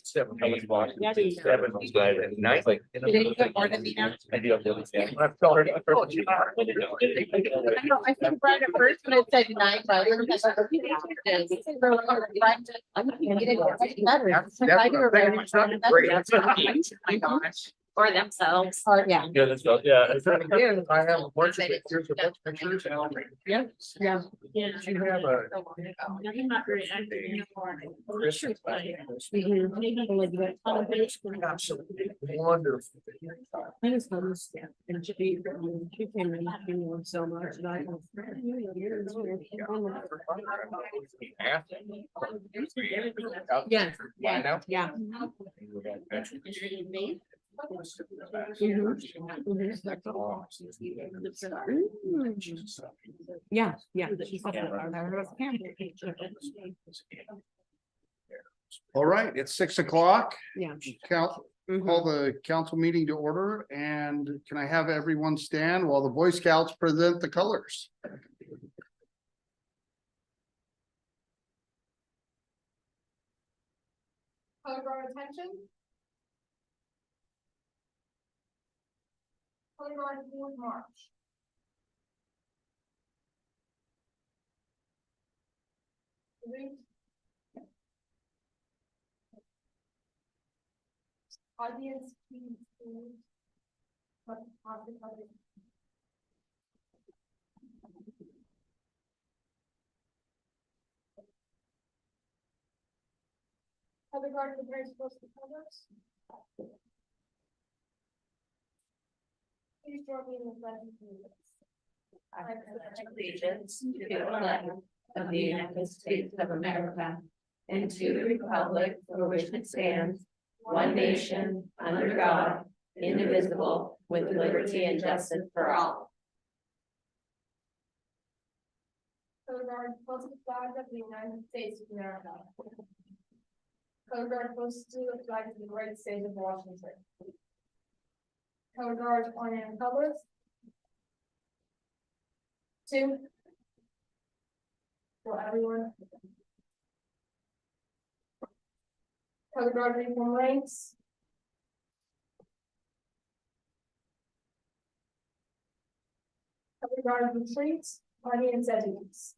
Seven. Yeah, do you know? Seven. Nice. Like. Did you get more than me now? I do. I've told her. I know, I think right at first when it said 9, but I was like, or themselves. Yeah. Yeah, that's good. Yeah. I have a bunch of pictures. Yeah. Yeah. You have a. Wonderful. I just understand. And she came and she knew so much. And I go, yeah, yeah, yeah. Yeah, yeah. All right, it's 6 o'clock. Yeah. Call the council meeting to order, and can I have everyone stand while the Boy Scouts present the colors? Color guard attention. Color guard forward march. Audience, please. Color guard prepares close to colors. Please join me in the pledge of allegiance. I pledge allegiance to the flag of the United States of America and to the republic for which it stands, one nation, under God, indivisible, with liberty and justice for all. Color guard close to the flag of the United States of America. Color guard close to the flag of the great state of Washington. Color guard on in colors. 2. For everyone. Color guard reform ranks. Color guard retreats, audience settings.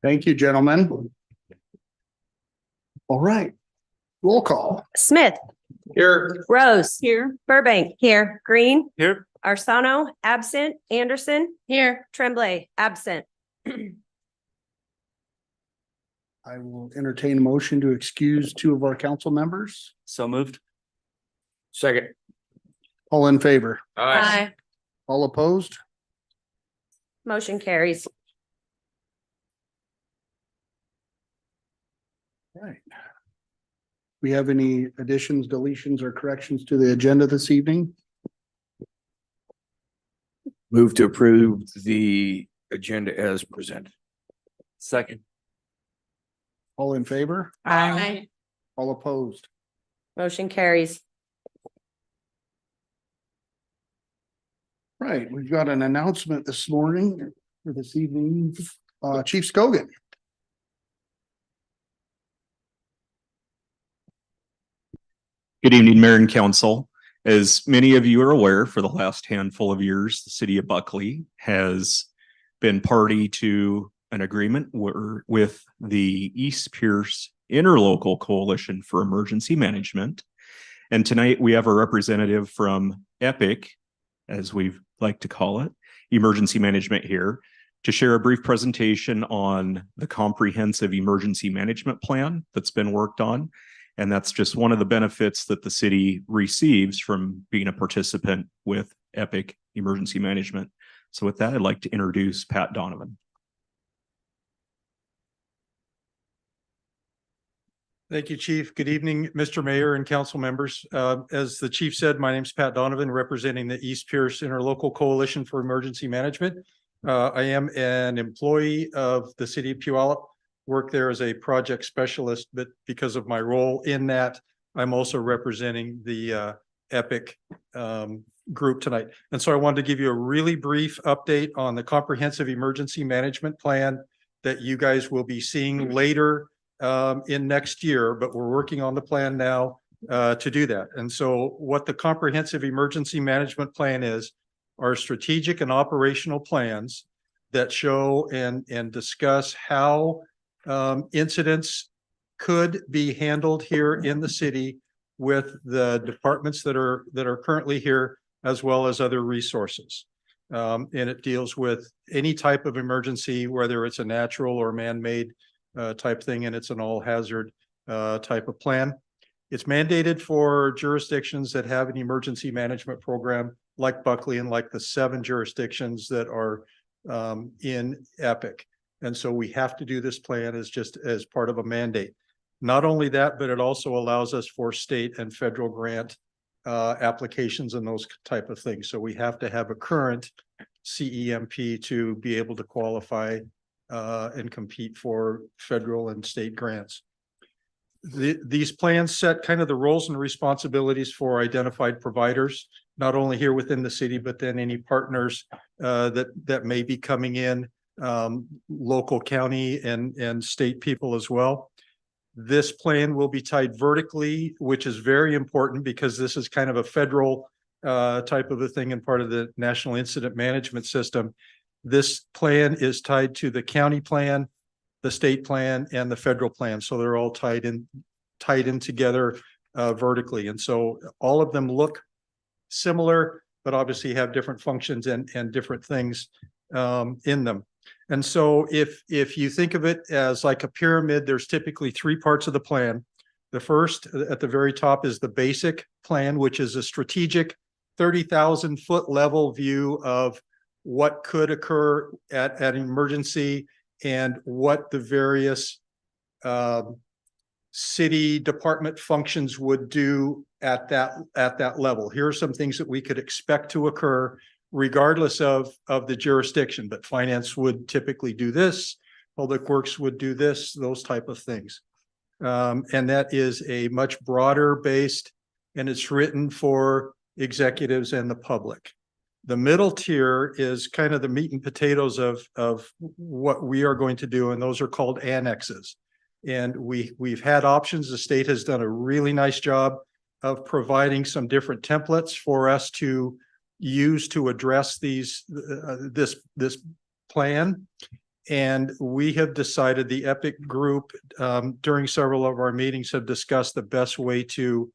Thank you, gentlemen. All right, roll call. Smith. Here. Rose. Here. Burbank. Here. Green. Here. Arcano, absent. Anderson. Here. Tremblay, absent. I will entertain a motion to excuse 2 of our council members. So moved. Second. All in favor? Aye. All opposed? Motion carries. Right. We have any additions, deletions, or corrections to the agenda this evening? Move to approve the agenda as presented. Second. All in favor? Aye. All opposed? Motion carries. Right, we've got an announcement this morning or this evening. Chief Scogan. Good evening, Mayor and Council. As many of you are aware, for the last handful of years, the city of Buckley has been party to an agreement with the East Pierce Interlocal Coalition for Emergency Management. And tonight we have a representative from EPIC, as we like to call it, Emergency Management here, to share a brief presentation on the comprehensive emergency management plan that's been worked on. And that's just one of the benefits that the city receives from being a participant with EPIC Emergency Management. So with that, I'd like to introduce Pat Donovan. Thank you, Chief. Good evening, Mr. Mayor and council members. As the chief said, my name is Pat Donovan, representing the East Pierce Interlocal Coalition for Emergency Management. I am an employee of the city of Puyallup. work there as a project specialist, but because of my role in that, I'm also representing the Epic group tonight. And so I wanted to give you a really brief update on the comprehensive emergency management plan that you guys will be seeing later in next year, but we're working on the plan now to do that. And so what the comprehensive emergency management plan is are strategic and operational plans that show and discuss how incidents could be handled here in the city with the departments that are currently here, as well as other resources. And it deals with any type of emergency, whether it's a natural or man-made type thing, and it's an all hazard type of plan. It's mandated for jurisdictions that have an emergency management program like Buckley and like the 7 jurisdictions that are in Epic. And so we have to do this plan as part of a mandate. Not only that, but it also allows us for state and federal grant applications and those type of things. So we have to have a current CEMP to be able to qualify and compete for federal and state grants. These plans set kind of the roles and responsibilities for identified providers, not only here within the city, but then any partners that may be coming in, local, county, and state people as well. This plan will be tied vertically, which is very important because this is kind of a federal type of a thing and part of the National Incident Management System. This plan is tied to the county plan, the state plan, and the federal plan. So they're all tied in together vertically. And so all of them look similar, but obviously have different functions and different things in them. And so if you think of it as like a pyramid, there's typically 3 parts of the plan. The first at the very top is the basic plan, which is a strategic 30,000 foot level view of what could occur at an emergency and what the various city department functions would do at that level. Here are some things that we could expect to occur regardless of the jurisdiction, but finance would typically do this, public works would do this, those type of things. And that is a much broader based, and it's written for executives and the public. The middle tier is kind of the meat and potatoes of what we are going to do, and those are called annexes. And we've had options. The state has done a really nice job of providing some different templates for us to use to address this plan. And we have decided, the Epic group during several of our meetings have discussed the best way to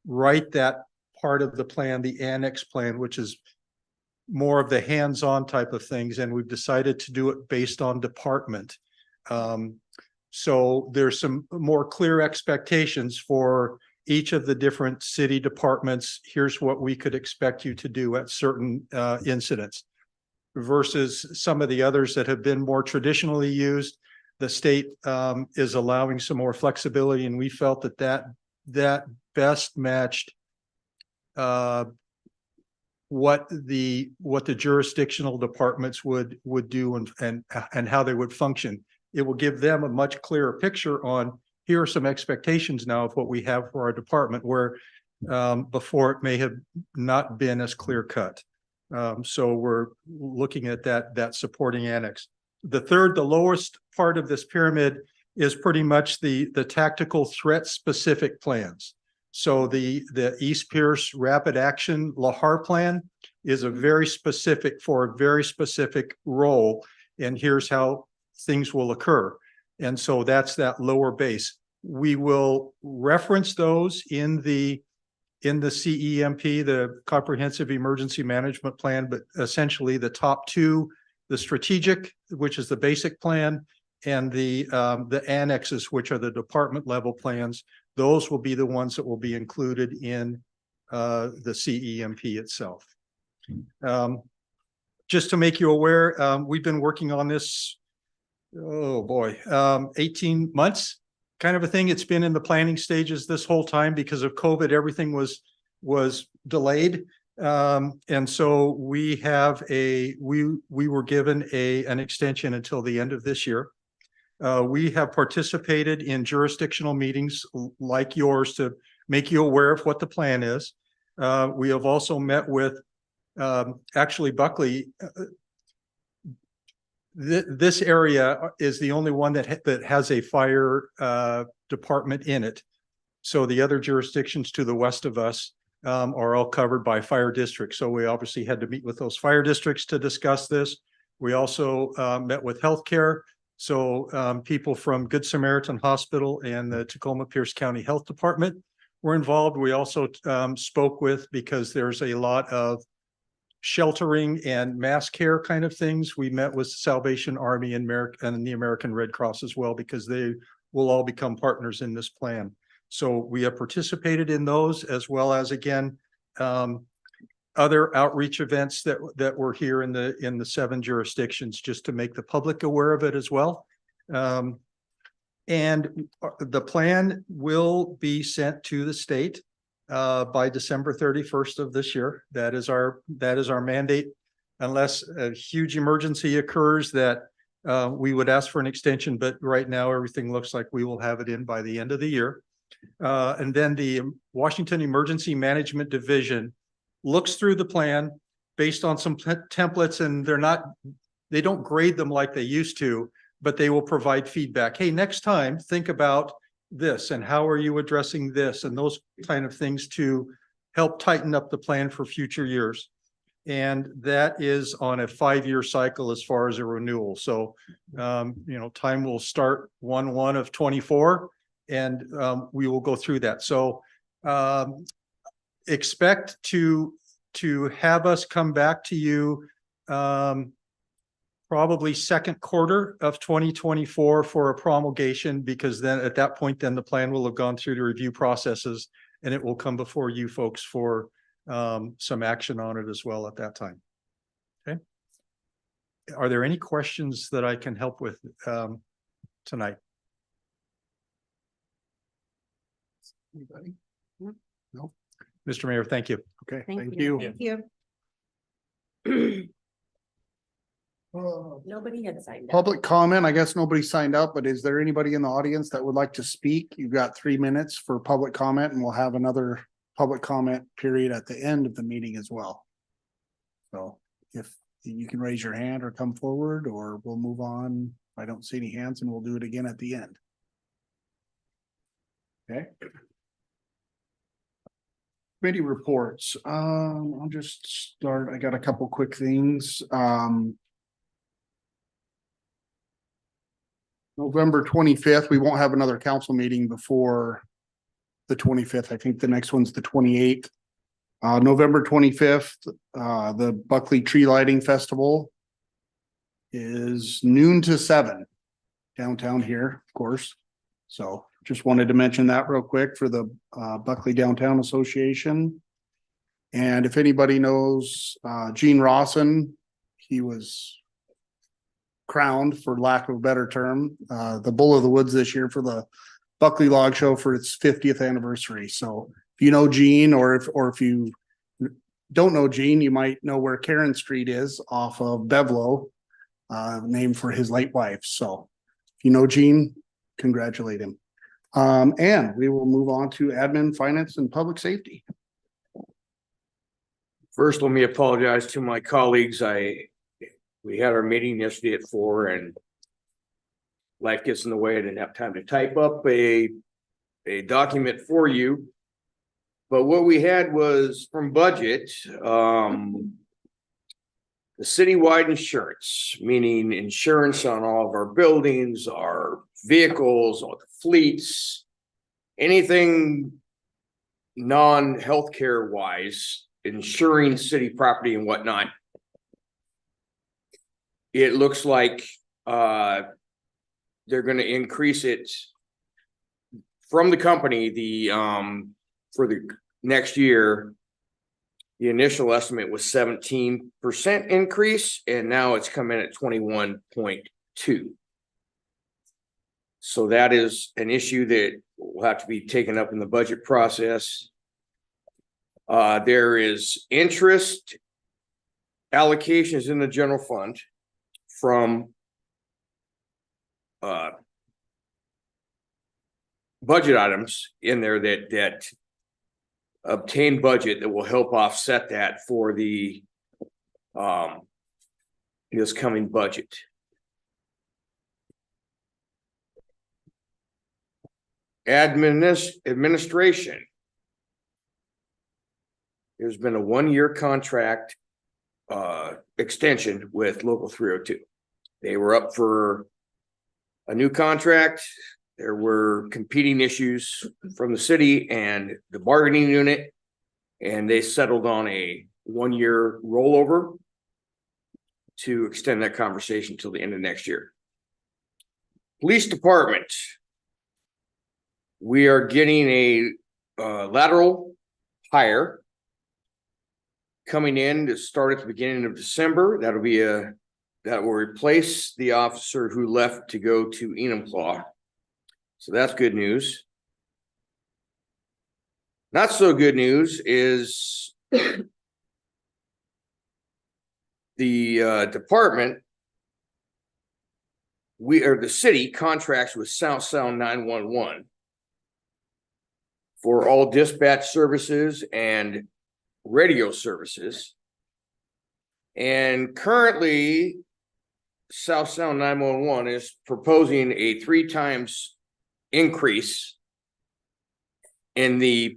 write that part of the plan, the annex plan, which is more of the hands-on type of things. And we've decided to do it based on department. So there's some more clear expectations for each of the different city departments. Here's what we could expect you to do at certain incidents versus some of the others that have been more traditionally used. The state is allowing some more flexibility, and we felt that best matched what the jurisdictional departments would do and how they would function. It will give them a much clearer picture on, here are some expectations now of what we have for our department, where before it may have not been as clear cut. So we're looking at that supporting annex. The lowest part of this pyramid is pretty much the tactical threat specific plans. So the East Pierce Rapid Action LAHAR plan is a very specific role, and here's how things will occur. And so that's that lower base. We will reference those in the CEMP, the Comprehensive Emergency Management Plan, but essentially the top 2, the strategic, which is the basic plan, and the annexes, which are the department level plans. Those will be the ones that will be included in the CEMP itself. Just to make you aware, we've been working on this, 18 months kind of a thing. It's been in the planning stages this whole time. Because of COVID, everything was delayed. And so we were given an extension until the end of this year. We have participated in jurisdictional meetings like yours to make you aware of what the plan is. We have also met with, actually Buckley. This area is the only one that has a fire department in it. So the other jurisdictions to the west of us are all covered by fire districts. So we obviously had to meet with those fire districts to discuss this. We also met with healthcare. So people from Good Samaritan Hospital and the Tacoma Pierce County Health Department were involved. We also spoke with, because there's a lot of sheltering and mass care kind of things. We met with Salvation Army and the American Red Cross as well, because they will all become partners in this plan. So we have participated in those, as well as, again, other outreach events that were here in the 7 jurisdictions, just to make the public aware of it as well. And the plan will be sent to the state by December 31st of this year. That is our mandate, unless a huge emergency occurs that we would ask for an extension. But right now, everything looks like we will have it in by the end of the year. And then the Washington Emergency Management Division looks through the plan based on some templates, and they don't grade them like they used to, but they will provide feedback. Hey, next time, think about this, and how are you addressing this, and those kind of things to help tighten up the plan for future years. And that is on a 5-year cycle as far as a renewal. So, time will start 1/1 of 24, and we will go through that. So, expect to have us come back to you probably second quarter of 2024 for a promulgation, because then at that point, then the plan will have gone through the review processes, and it will come before you folks for some action on it as well at that time. Okay. Are there any questions that I can help with tonight? Anybody? No. Mr. Mayor, thank you. Okay, Thank thank you. you. Thank you. Nobody had signed up. Public comment, I guess nobody signed up, but is there anybody in the audience that would like to speak? You've got 3 minutes for public comment, and we'll have another public comment period at the end of the meeting as well. So if you can raise your hand or come forward, or we'll move on. I don't see any hands, and we'll do it again at the end. Okay. Committee reports. I'll just start. I got a couple quick things. November 25th, we won't have another council meeting before the 25th. I think the next one's the 28th. November 25th, the Buckley Tree Lighting Festival is noon to 7 downtown here, of course. So just wanted to mention that real quick for the Buckley Downtown Association. And if anybody knows Gene Rawson, he was crowned, for lack of a better term, the Bull of the Woods this year for the Buckley Log Show for its 50th anniversary. So if you know Gene, or if you don't know Gene, you might know where Karen Street is off of Bevlo, named for his late wife. So if you know Gene, congratulate him. And we will move on to admin, finance, and public safety. First, let me apologize to my colleagues. We had our meeting yesterday at 4, and life gets in the way. I didn't have time to type up a document for you. But what we had was from budget, the citywide insurance, meaning insurance on all of our buildings, our vehicles, all the fleets, anything non-healthcare wise, insuring city property and whatnot. It looks like they're going to increase it from the company. For the next year, the initial estimate was 17% increase, and now it's come in at 21.2. So that is an issue that will have to be taken up in the budget process. There is interest allocations in the general fund from budget items in there that obtain budget that will help offset that for the this coming budget. Administration. There's been a 1-year contract extension with Local 302. They were up for a new contract. There were competing issues from the city and the bargaining unit, and they settled on a 1-year rollover to extend that conversation till the end of next year. Police department. We are getting a lateral hire coming in to start at the beginning of December. That will replace the officer who left to go to Enumclaw. So that's good news. Not so good news is the department. The city contracts with South Sound 911 for all dispatch services and radio services. And currently, South Sound 911 is proposing a 3 times increase in the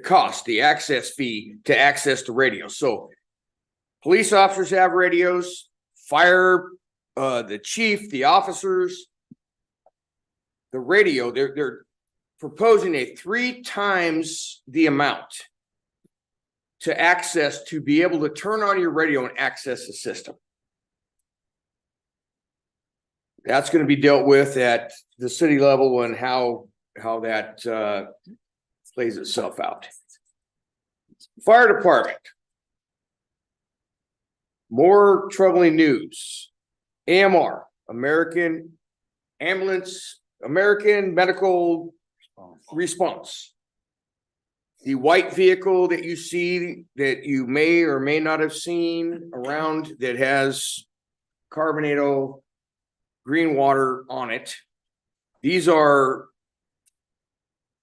cost, the access fee to access the radio. So police officers have radios, fire, the chief, the officers, the radio, they're proposing a 3 times the amount to access, to be able to turn on your radio and access the system. That's going to be dealt with at the city level and how that plays itself out. Fire department. More troubling news. AMR, American Medical Response. The white vehicle that you see, that you may or may not have seen around, that has Carbonado green water on it. These are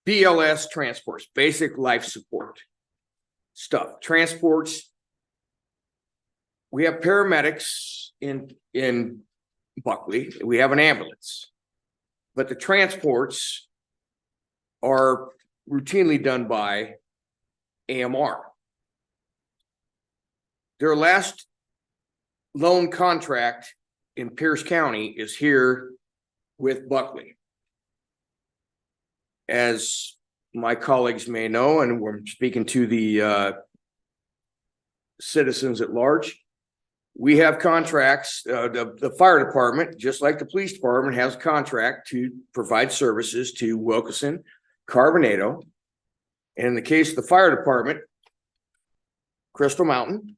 BLS transports, basic life support stuff. Transports. We have paramedics in Buckley. We have an ambulance, but the transports are routinely done by AMR. Their last loan contract in Pierce County is here with Buckley. As my colleagues may know, and we're speaking to the citizens at large, we have contracts. The fire department, just like the police department, has a contract to provide services to Wilkeson, Carbonado, and in the case of the fire department, Crystal Mountain.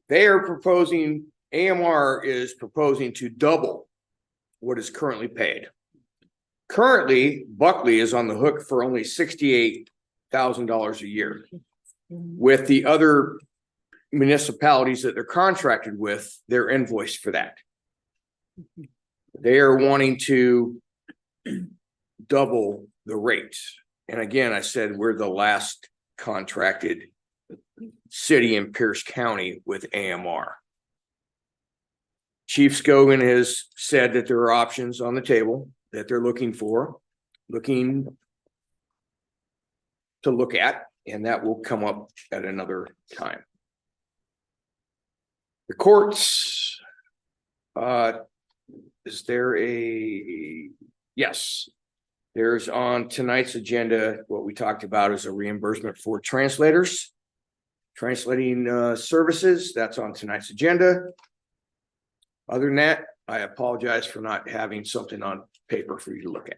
They are proposing, AMR is proposing to double what is currently paid. Currently, Buckley is on the hook for only $68,000 a year. With the other municipalities that they're contracted with, they're invoiced for that. They are wanting to double the rate. And again, I said we're the last contracted city in Pierce County with AMR. Chief Scogan has said that there are options on the table that they're looking to look at, and that will come up at another time. The courts, is there yes, there's on tonight's agenda, what we talked about is a reimbursement for translators, translating services. That's on tonight's agenda. Other than that, I apologize for not having something on paper for you to look at.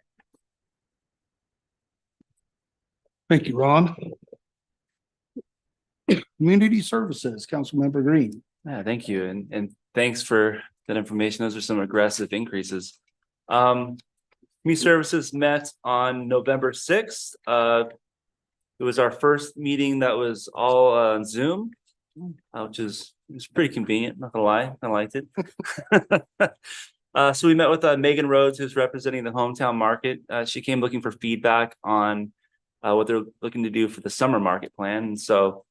Thank you, Ron. Community Services, Councilmember Green. Yeah, thank you. And thanks for that information. Those are some aggressive increases. Community Services met on November 6th. It was our first meeting that was all on Zoom, which is pretty convenient, not gonna lie. I liked it. So we met with Megan Rhodes, who's representing the hometown market. She came looking for feedback on what they're looking to do for the summer market plan. And so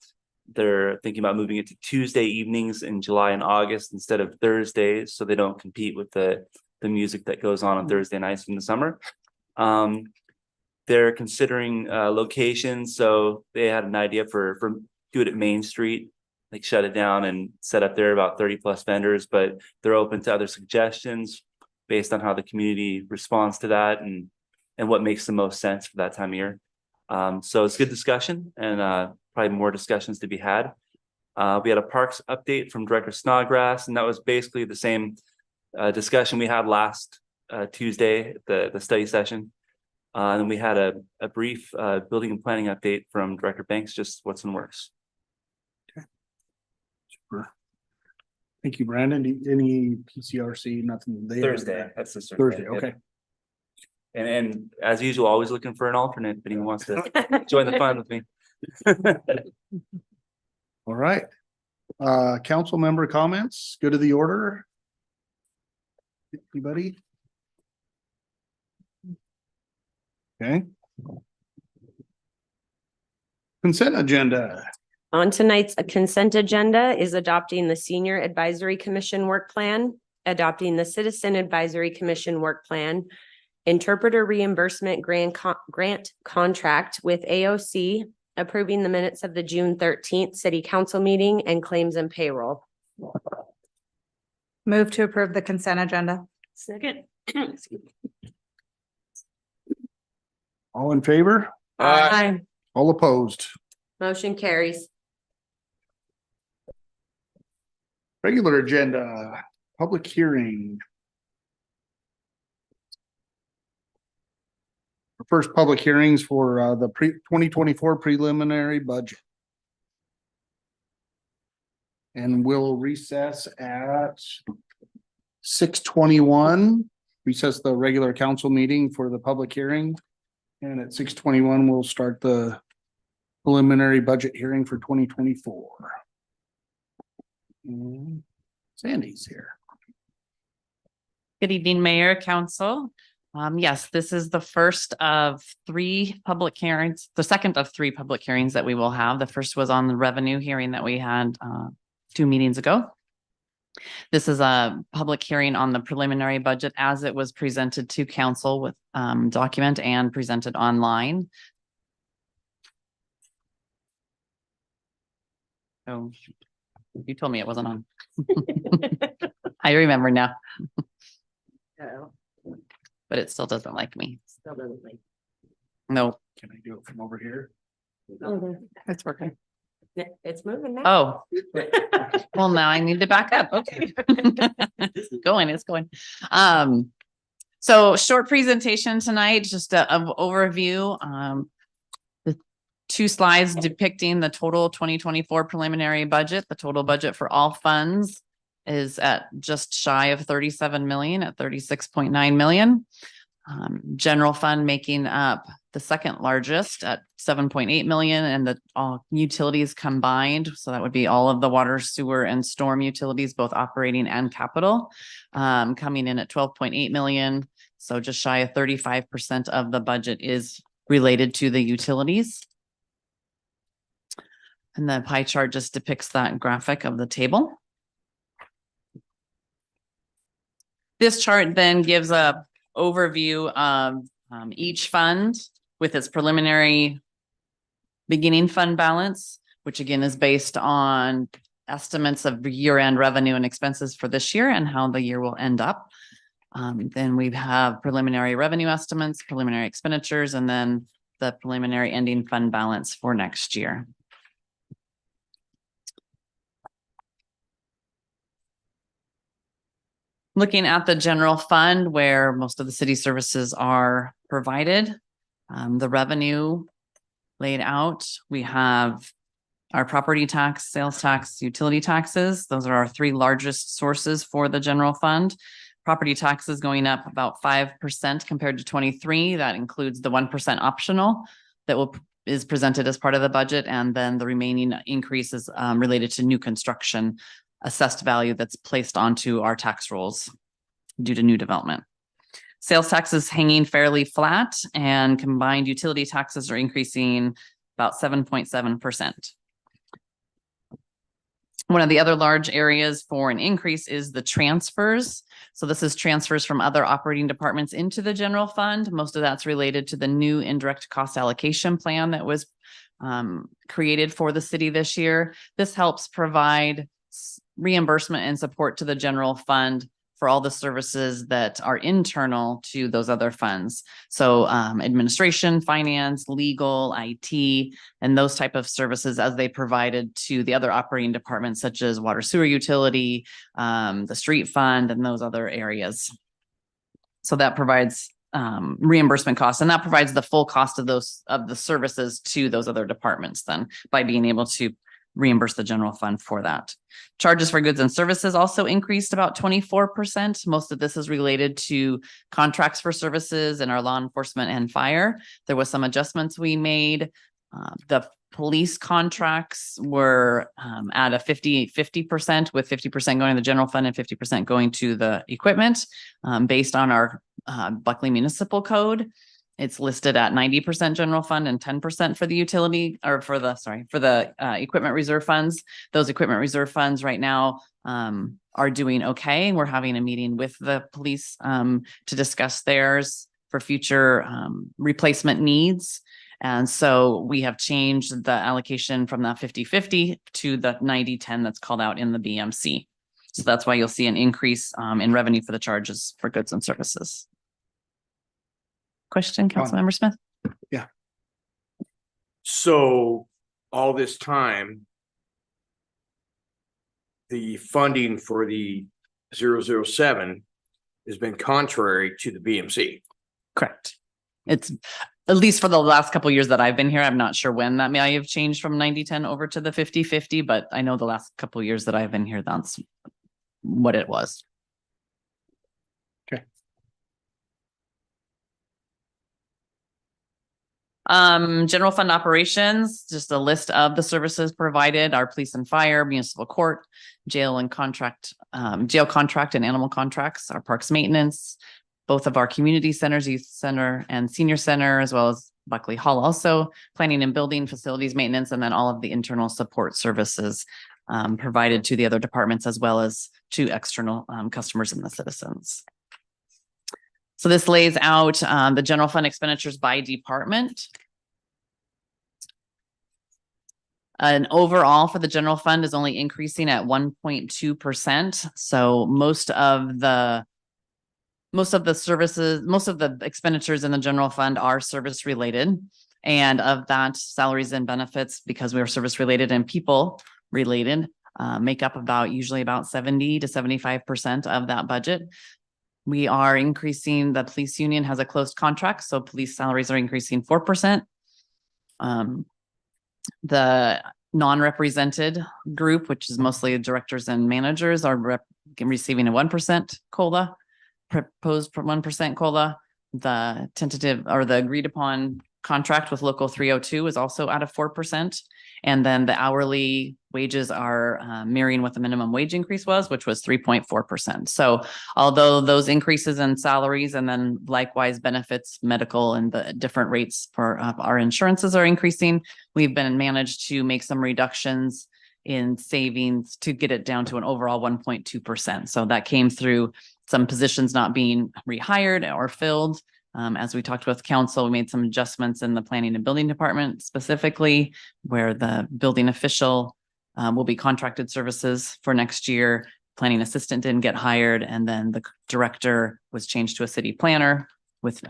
they're thinking about moving it to Tuesday evenings in July and August instead of Thursdays, so they don't compete with the music that goes on Thursday nights in the summer. They're considering locations, so they had an idea for do it at Main Street, like shut it down and set up there about 30+ vendors, but they're open to other suggestions based on how the community responds to that and what makes the most sense for that time of year. So it's good discussion and probably more discussions to be had. We had a parks update from Director Snodgrass, and that was basically the same discussion we had last Tuesday, the study session. And we had a brief building and planning update from Director Banks, just what's in works. Thank you, Brandon. Any PCRC, nothing there? That's the Thursday, okay. And as usual, always looking for an alternate if anyone wants to join the fun with me. All right. Council member comments, go to the order. Anybody? Okay. Consent agenda. On tonight's consent agenda is adopting the Senior Advisory Commission Work Plan, adopting the Citizen Advisory Commission Work Plan, interpreter reimbursement grant contract with AOC, approving the minutes of the June 13th City Council meeting, and claims and payroll. Move to approve the consent agenda. Second. All in favor? Aye. All opposed? Motion carries. Regular agenda, public hearing. The first public hearings for the 2024 preliminary budget. And we'll recess at 6:21. Recess the regular council meeting for the public hearing. And at 6:21, we'll start the preliminary budget hearing for 2024. Sandy's here. Good evening, Mayor, Council. Yes, this is the first of 3 public hearings, the second of 3 public hearings that we will have. The first was on the revenue hearing that we had 2 meetings ago. This is a public hearing on the preliminary budget as it was presented to council with document and presented online. Oh, you told me it wasn't on. I remember now, but it still doesn't like me. Still doesn't like. No, Can I do it from over here? it's working. It's moving now. Oh, well, now I need to back up. Okay. It's going. So short presentation tonight, just an overview. The 2 slides depicting the total 2024 preliminary budget. The total budget for all funds is at just shy of 37 million at 36.9 million. General fund making up the second largest at 7.8 million, and the all utilities combined. So that would be all of the water, sewer, and storm utilities, both operating and capital, coming in at 12.8 million. So just shy of 35% of the budget is related to the utilities. And the pie chart just depicts that graphic of the table. This chart then gives a overview of each fund with its preliminary beginning fund balance, which again is based on estimates of year-end revenue and expenses for this year and how the year will end up. Then we have preliminary revenue estimates, preliminary expenditures, and then the preliminary ending fund balance for next year. Looking at the general fund where most of the city services are provided, the revenue laid out, we have our property tax, sales tax, utility taxes. Those are our 3 largest sources for the general fund. Property taxes going up about 5% compared to 23. That includes the 1% optional that is presented as part of the budget. And then the remaining increase is related to new construction assessed value that's placed onto our tax rolls. due to new development. Sales tax is hanging fairly flat and combined utility taxes are increasing about 7.7%. One of the other large areas for an increase is the transfers. So this is transfers from other operating departments into the general fund. Most of that's related to the new indirect cost allocation plan that was created for the city this year. This helps provide reimbursement and support to the general fund for all the services that are internal to those other funds. So administration, finance, legal, IT, and those type of services as they provided to the other operating departments such as water sewer utility, the street fund, and those other areas. So that provides reimbursement costs, and that provides the full cost of the services to those other departments then by being able to reimburse the general fund for that. Charges for goods and services also increased about 24%. Most of this is related to contracts for services in our law enforcement and fire. There was some adjustments we made. The police contracts were at a 50% with 50% going to the general fund and 50% going to the equipment based on our Buckley Municipal Code. It's listed at 90% general fund and 10% for the utility or for the equipment reserve funds. Those equipment reserve funds right now are doing okay. We're having a meeting with the police to discuss theirs for future replacement needs. And so we have changed the allocation from that 50-50 to the 90-10 that's called out in the BMC. So that's why you'll see an increase in revenue for the charges for goods and services. Question, Councilmember Smith? Yeah. So all this time, the funding for the 007 has been contrary to the BMC. Correct. It's at least for the last couple of years that I've been here. I'm not sure when that may have changed from 90-10 over to the 50-50, but I know the last couple of years that I've been here, that's what it was. Okay. General fund operations, just a list of the services provided, our police and fire, municipal court, jail contract and animal contracts, our parks maintenance, both of our community centers, youth center and senior center, as well as Buckley Hall, also planning and building, facilities maintenance, and then all of the internal support services provided to the other departments as well as to external customers and the citizens. So this lays out the general fund expenditures by department. And overall for the general fund is only increasing at 1.2%. So most of the services, most of the expenditures in the general fund are service related. And of that, salaries and benefits, because we are service related and people related, make up usually about 70 to 75% of that budget. We are increasing, the police union has a closed contract, so police salaries are increasing 4%. The non-represented group, which is mostly directors and managers, are receiving a 1% COLA, proposed 1% COLA. The tentative or the agreed upon contract with Local 302 is also at a 4%. And then the hourly wages are mirroring what the minimum wage increase was, which was 3.4%. So although those increases in salaries and then likewise benefits, medical and the different rates for our insurances are increasing, we've been managed to make some reductions in savings to get it down to an overall 1.2%. So that came through some positions not being rehired or filled. As we talked with council, we made some adjustments in the planning and building department specifically, where the building official will be contracted services for next year. Planning assistant didn't get hired, and then the director was changed to a city planner with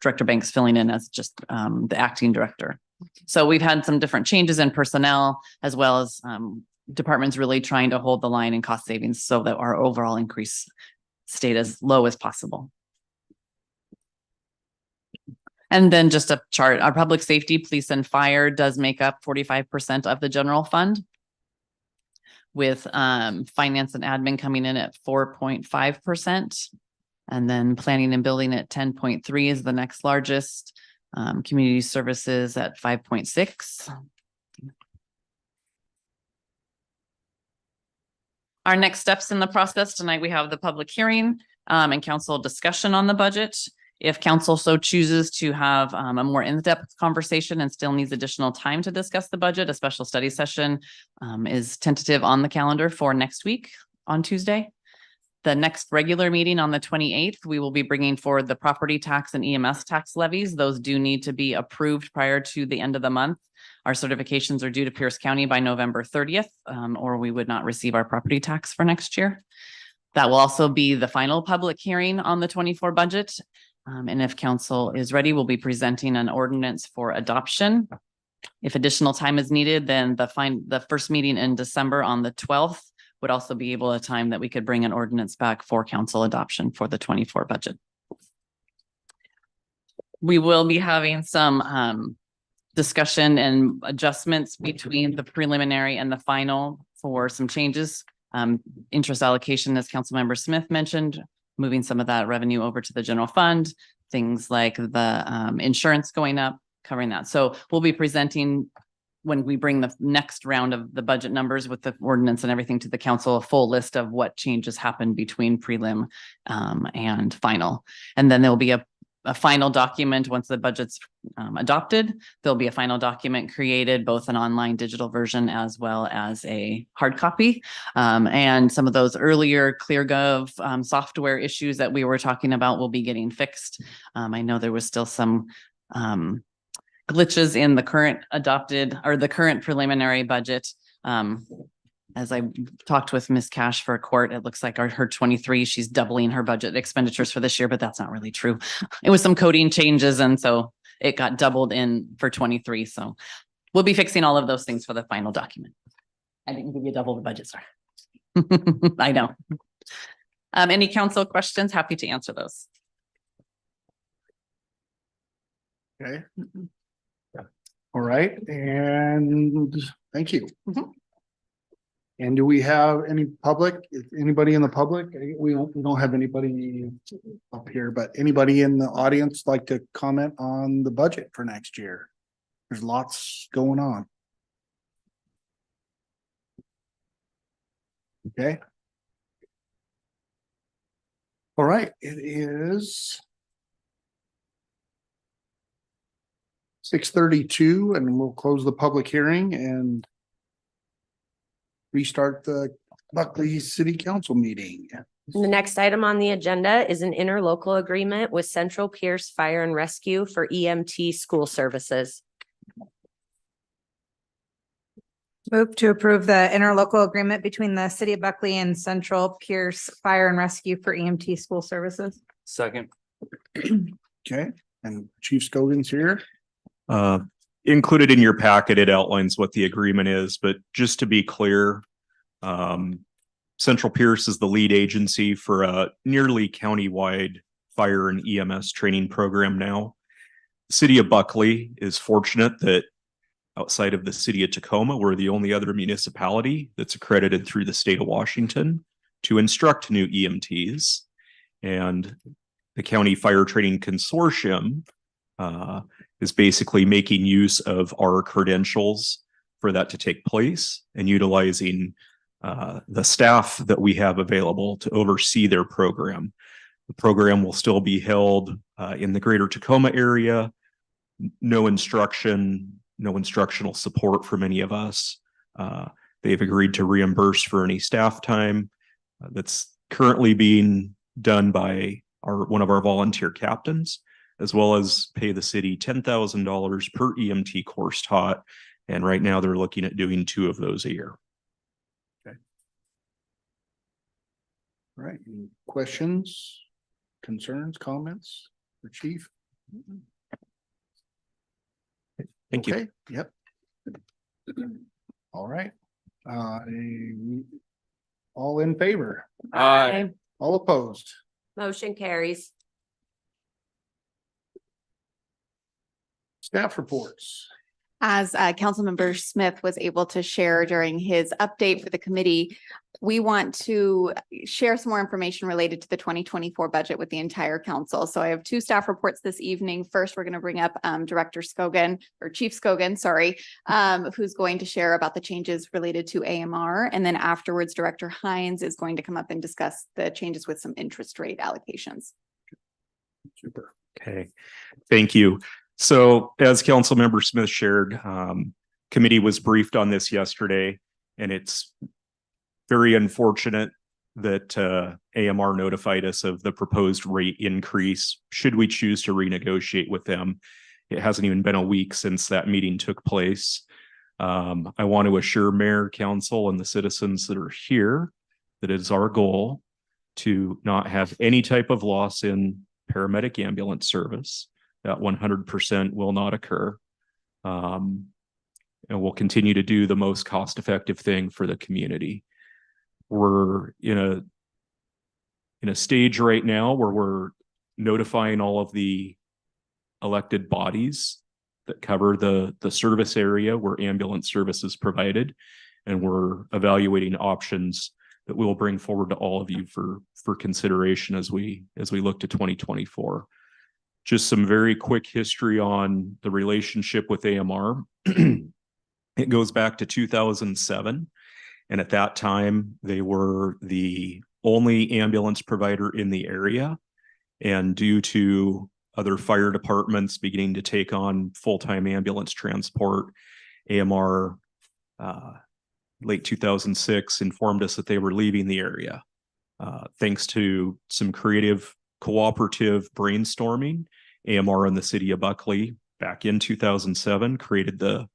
Director Banks filling in as just the acting director. So we've had some different changes in personnel, as well as departments really trying to hold the line in cost savings so that our overall increase stayed as low as possible. And then just a chart, our public safety, police and fire does make up 45% of the general fund, with finance and admin coming in at 4.5%. And then planning and building at 10.3 is the next largest. Community services at 5.6. Our next steps in the process tonight, we have the public hearing and council discussion on the budget. If council so chooses to have a more in-depth conversation and still needs additional time to discuss the budget, a special study session is tentative on the calendar for next week on Tuesday. The next regular meeting on the 28th, we will be bringing forward the property tax and EMS tax levies. Those do need to be approved prior to the end of the month. Our certifications are due to Pierce County by November 30th, or we would not receive our property tax for next year. That will also be the final public hearing on the 24 budget. And if council is ready, we'll be presenting an ordinance for adoption. If additional time is needed, then the first meeting in December on the 12th would also be able a time that we could bring an ordinance back for council adoption for the 24 budget. We will be having some discussion and adjustments between the preliminary and the final for some changes. Interest allocation, as Councilmember Smith mentioned, moving some of that revenue over to the general fund, things like the insurance going up, covering that. So we'll be presenting when we bring the next round of the budget numbers with the ordinance and everything to the council, a full list of what changes happened between prelim and final. And then there'll be a final document once the budget's adopted. There'll be a final document created, both an online digital version as well as a hard copy. And some of those earlier ClearGov software issues that we were talking about will be getting fixed. I know there was still some glitches in the current adopted or the current preliminary budget. As I talked with Ms. Cash for court, it looks like her 23, she's doubling her budget expenditures for this year, but that's not really true. It was some coding changes, and so it got doubled in for 23. So we'll be fixing all of those things for the final document. I didn't give you double the budget, sorry. I know. Any council questions? Happy to answer those. Okay. All right, and thank you. And do we have any public, anybody in the public? We don't have anybody up here, but anybody in the audience like to comment on the budget for next year? There's lots going on. Okay. All right, it is 6:32, and we'll close the public hearing and restart the Buckley City Council meeting. The next item on the agenda is an interlocal agreement with Central Pierce Fire and Rescue for EMT school services. Move to approve the interlocal agreement between the city of Buckley and Central Pierce Fire and Rescue for EMT school services. Second. Okay, and Chief Scoggins here. Included in your packet, it outlines what the agreement is, but just to be clear, Central Pierce is the lead agency for a nearly countywide fire and EMS training program now. The city of Buckley is fortunate that outside of the city of Tacoma, we're the only other municipality that's accredited through the state of Washington to instruct new EMTs. And the County Fire Training Consortium is basically making use of our credentials for that to take place and utilizing the staff that we have available to oversee their program. The program will still be held in the greater Tacoma area. No instruction, no instructional support from any of us. They've agreed to reimburse for any staff time that's currently being done by one of our volunteer captains, as well as pay the city $10,000 per EMT course taught. And right now they're looking at doing 2 of those a year. Okay. All right, any questions, concerns, comments for Chief? Thank you. Okay, yep. All right. All in favor? Aye. All opposed? Motion carries. Staff reports. As Councilmember Smith was able to share during his update for the committee, we want to share some more information related to the 2024 budget with the entire council. So I have two staff reports this evening. First, we're going to bring up Director Scogan, or Chief Scogan, sorry, who's going to share about the changes related to AMR. And then afterwards, Director Hines is going to come up and discuss the changes with some interest rate allocations. Super. Okay, thank you. So as Councilmember Smith shared, committee was briefed on this yesterday, and it's very unfortunate that AMR notified us of the proposed rate increase should we choose to renegotiate with them. It hasn't even been a week since that meeting took place. I want to assure Mayor, Council, and the citizens that are here that it is our goal to not have any type of loss in paramedic ambulance service. That 100% will not occur. And we'll continue to do the most cost-effective thing for the community. We're in a stage right now where we're notifying all of the elected bodies that cover the service area where ambulance service is provided. And we're evaluating options that we'll bring forward to all of you for consideration as we look to 2024. Just some very quick history on the relationship with AMR. It goes back to 2007. And at that time, they were the only ambulance provider in the area. And due to other fire departments beginning to take on full-time ambulance transport, AMR, late 2006, informed us that they were leaving the area. Thanks to some creative cooperative brainstorming, AMR and the city of Buckley back in 2007 created the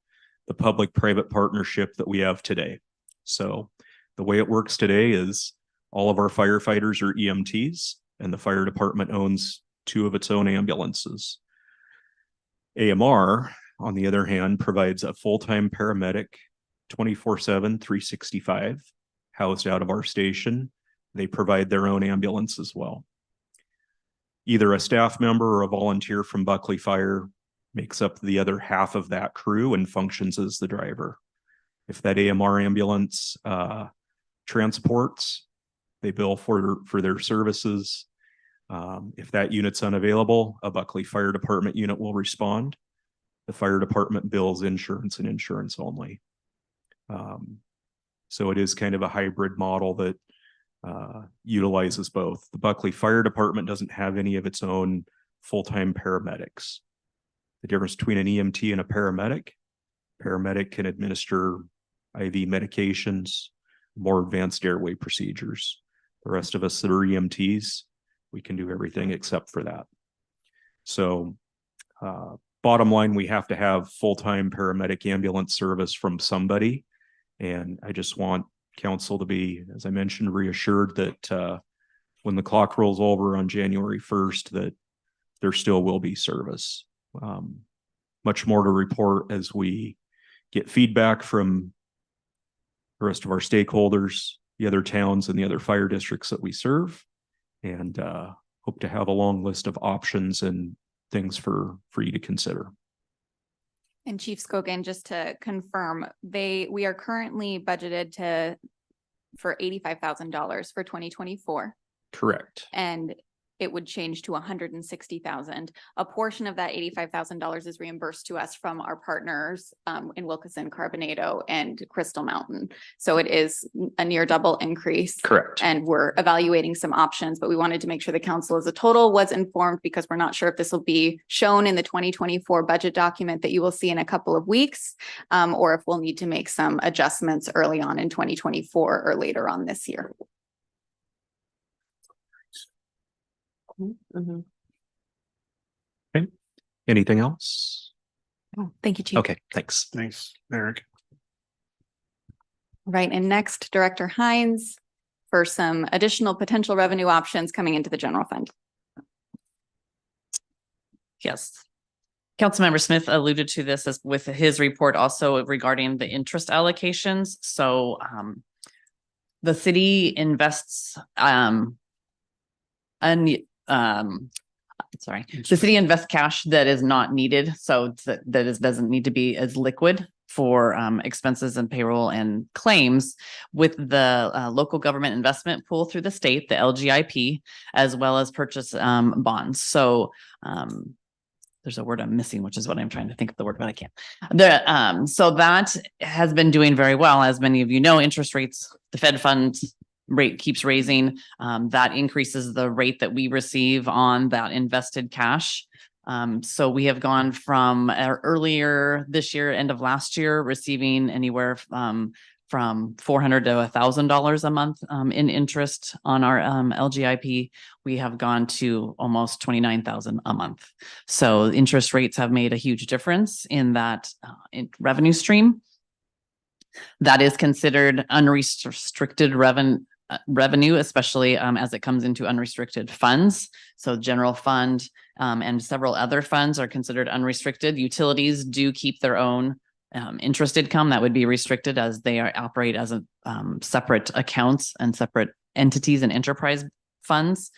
public-private partnership that we have today. So the way it works today is all of our firefighters are EMTs, and the fire department owns 2 of its own ambulances. AMR, on the other hand, provides a full-time paramedic 24/7, 365, housed out of our station. They provide their own ambulance as well. Either a staff member or a volunteer from Buckley Fire makes up the other half of that crew and functions as the driver. If that AMR ambulance transports, they bill for their services. If that unit's unavailable, a Buckley Fire Department unit will respond. The fire department bills insurance and insurance only. So it is kind of a hybrid model that utilizes both. The Buckley Fire Department doesn't have any of its own full-time paramedics. The difference between an EMT and a paramedic can administer IV medications, more advanced airway procedures. The rest of us that are EMTs, we can do everything except for that. So bottom line, we have to have full-time paramedic ambulance service from somebody. And I just want council to be, as I mentioned, reassured that when the clock rolls over on January 1st, that there still will be service. Much more to report as we get feedback from the rest of our stakeholders, the other towns and the other fire districts that we serve, and hope to have a long list of options and things for you to consider. And Chief Scogan, just to confirm, we are currently budgeted for $85,000 for 2024. Correct. And it would change to $160,000. A portion of that $85,000 is reimbursed to us from our partners in Wilkeson, Carbonado, and Crystal Mountain. So it is a near double increase. Correct. And we're evaluating some options, but we wanted to make sure the council as a total was informed, because we're not sure if this will be shown in the 2024 budget document that you will see in a couple of weeks, or if we'll need to make some adjustments early on in 2024 or later on this year. Mhm. Okay. Anything else? Oh, thank you, Chief. Okay, thanks. Thanks, Eric. Right, and next, Director Hines for some additional potential revenue options coming into the general fund. Yes. Councilmember Smith alluded to this as with his report also regarding the interest allocations. So the city invests sorry, the city invests cash that is not needed. So doesn't need to be as liquid for expenses and payroll and claims with the local government investment pool through the state, the LGIP, as well as purchase bonds. So there's a word I'm missing, which is what I'm trying to think of the word, but I can't. So that has been doing very well. As many of you know, interest rates, the Fed funds rate keeps raising. That increases the rate that we receive on that invested cash. So we have gone from earlier this year, end of last year, receiving anywhere from $400 to $1,000 a month in interest on our LGIP. We have gone to almost 29,000 a month. So interest rates have made a huge difference in that revenue stream. That is considered unrestricted revenue, especially as it comes into unrestricted funds. So general fund and several other funds are considered unrestricted. Utilities do keep their own interest income that would be restricted as they operate as a separate accounts and separate entities and enterprise funds.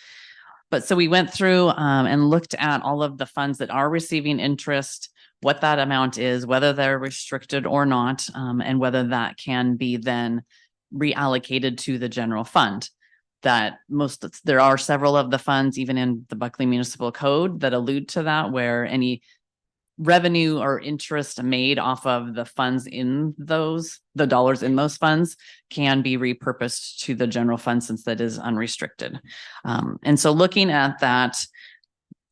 But so we went through and looked at all of the funds that are receiving interest, what that amount is, whether they're restricted or not, and whether that can be then reallocated to the general fund. There are several of the funds, even in the Buckley Municipal Code, that allude to that, where any revenue or interest made off of the funds in the dollars in those funds can be repurposed to the general fund since that is unrestricted. And so looking at that,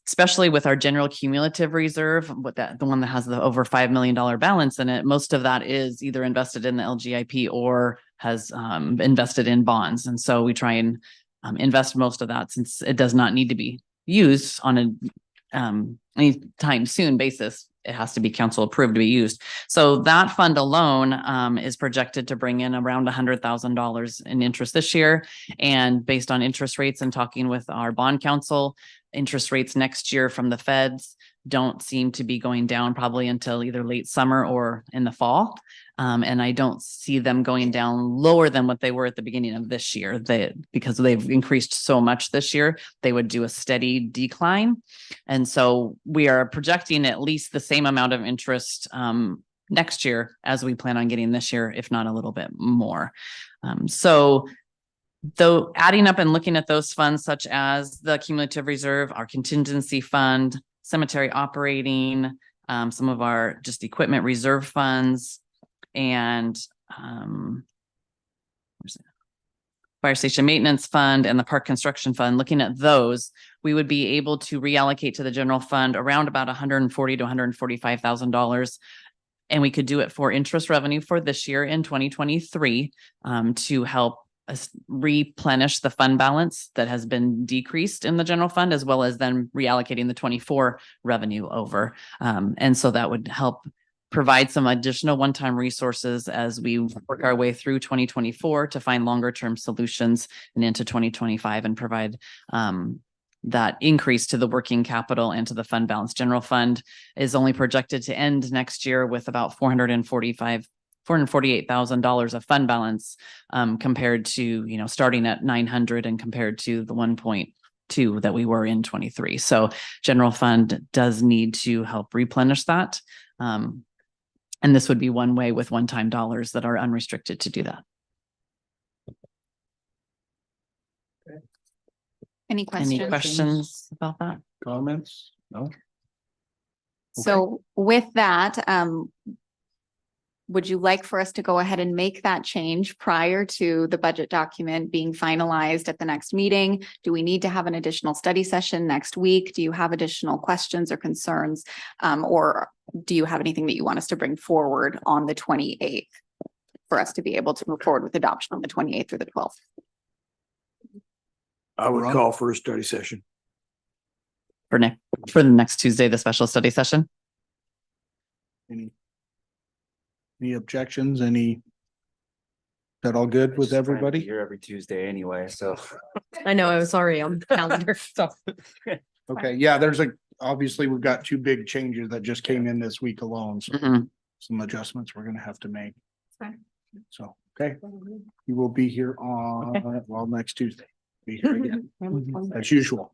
especially with our general cumulative reserve, the one that has the over $5 million balance in it, most of that is either invested in the LGIP or has invested in bonds. And so we try and invest most of that since it does not need to be used on a anytime soon basis. It has to be council approved to be used. So that fund alone is projected to bring in around $100,000 in interest this year. And based on interest rates and talking with our bond counsel, interest rates next year from the feds don't seem to be going down probably until either late summer or in the fall. And I don't see them going down lower than what they were at the beginning of this year. Because they've increased so much this year, they would do a steady decline. And so we are projecting at least the same amount of interest next year as we plan on getting this year, if not a little bit more. So though adding up and looking at those funds such as the cumulative reserve, our contingency fund, cemetery operating, some of our just equipment reserve funds, and fire station maintenance fund and the park construction fund, looking at those, we would be able to reallocate to the general fund around about $140,000 to $145,000. And we could do it for interest revenue for this year in 2023 to help us replenish the fund balance that has been decreased in the general fund, as well as then reallocating the 24 revenue over. And so that would help provide some additional one-time resources as we work our way through 2024 to find longer-term solutions and into 2025 and provide that increase to the working capital and to the fund balance. General fund is only projected to end next year with about $448,000 of fund balance compared to, starting at 900 and compared to the 1.2 that we were in 23. So general fund does need to help replenish that. And this would be one way with one-time dollars that are unrestricted to do that. Any questions? Any questions about that? Comments? No? So with that, would you like for us to go ahead and make that change prior to the budget document being finalized at the next meeting? Do we need to have an additional study session next week? Do you have additional questions or concerns? Or do you have anything that you want us to bring forward on the 28th for us to be able to move forward with adoption on the 28th or the 12th? I would call for a study session. For the next Tuesday, the special study session? Any objections? Is that all good with everybody? Here every Tuesday anyway, so. I know, I was already on the calendar, so. Okay, yeah, obviously we've got two big changes that just came in this week alone, so some adjustments we're gonna have to make. Fine. So, okay, you will be here next Tuesday. Be here again, as usual.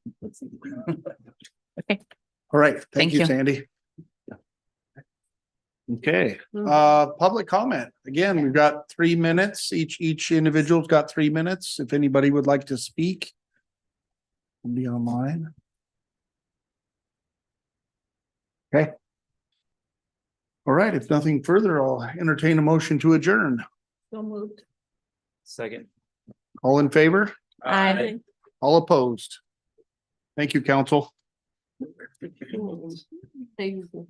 All right, Thank thank you, you. Sandy. Okay, Mhm. public comment. Again, we've got 3 minutes. Each individual's got 3 minutes. If anybody would like to speak. Be online. Okay. All right, if nothing further, I'll entertain a motion to adjourn. So moved. Second. All in favor? Aye. All opposed? Thank you, council. Thank you.